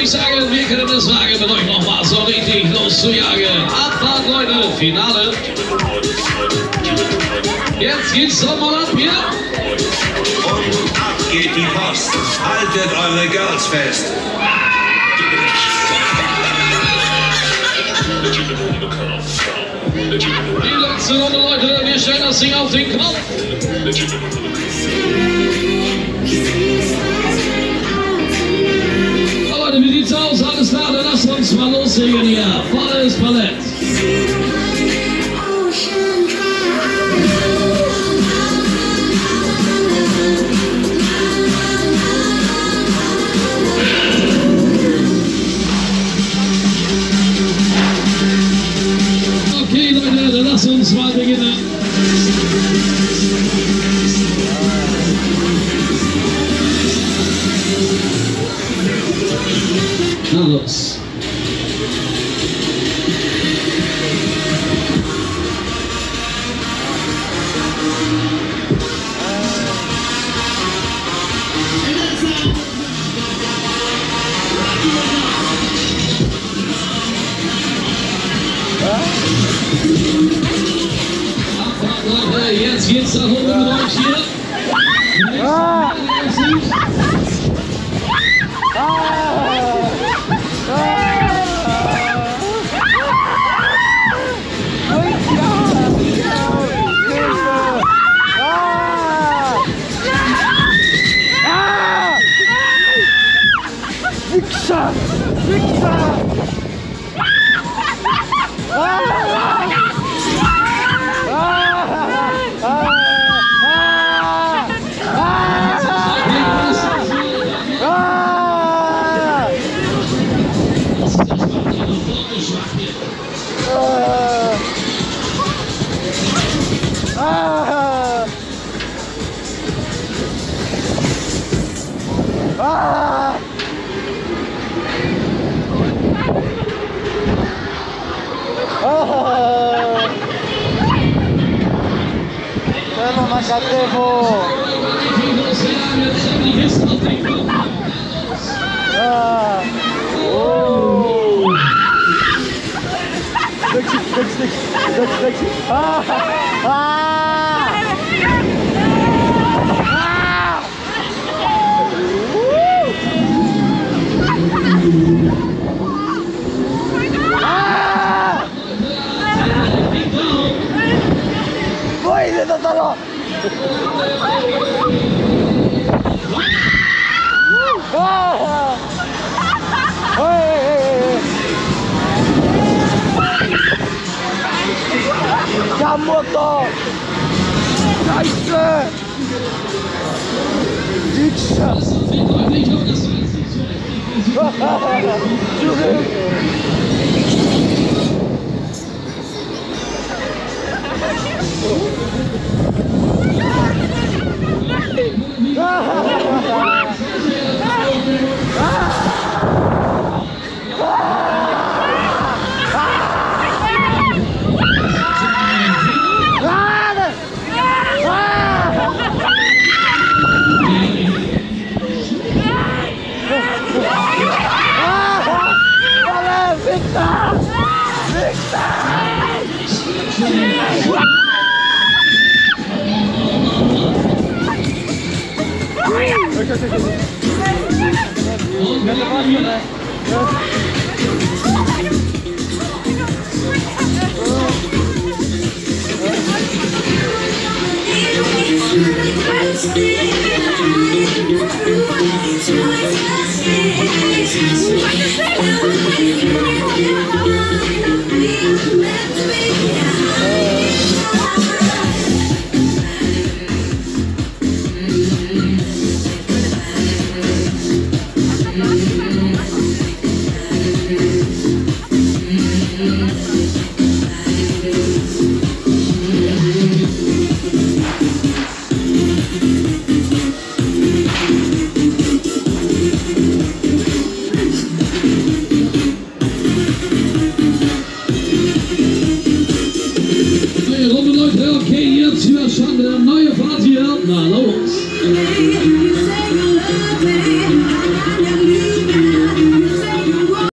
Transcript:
ich sagen, wir können es wagen, mit euch nochmal so richtig loszujagen. Abfahrt, Leute, Finale. Jetzt geht's doch mal ab hier. Und ab geht die Post. Haltet eure Girls fest. Die letzte Runde, Leute, wir stellen das Ding auf den Knopf. So, Leute, wie sieht's aus? Alles klar, dann lasst uns mal loslegen hier. Volles Palett. Okay, Leute, dann lasst uns mal beginnen. Na los. Leute, jetzt geht's nach oben mit euch hier. Ja, Mutter! Scheiße! Wichser! Zurück! Neue Fahrt hier. Na,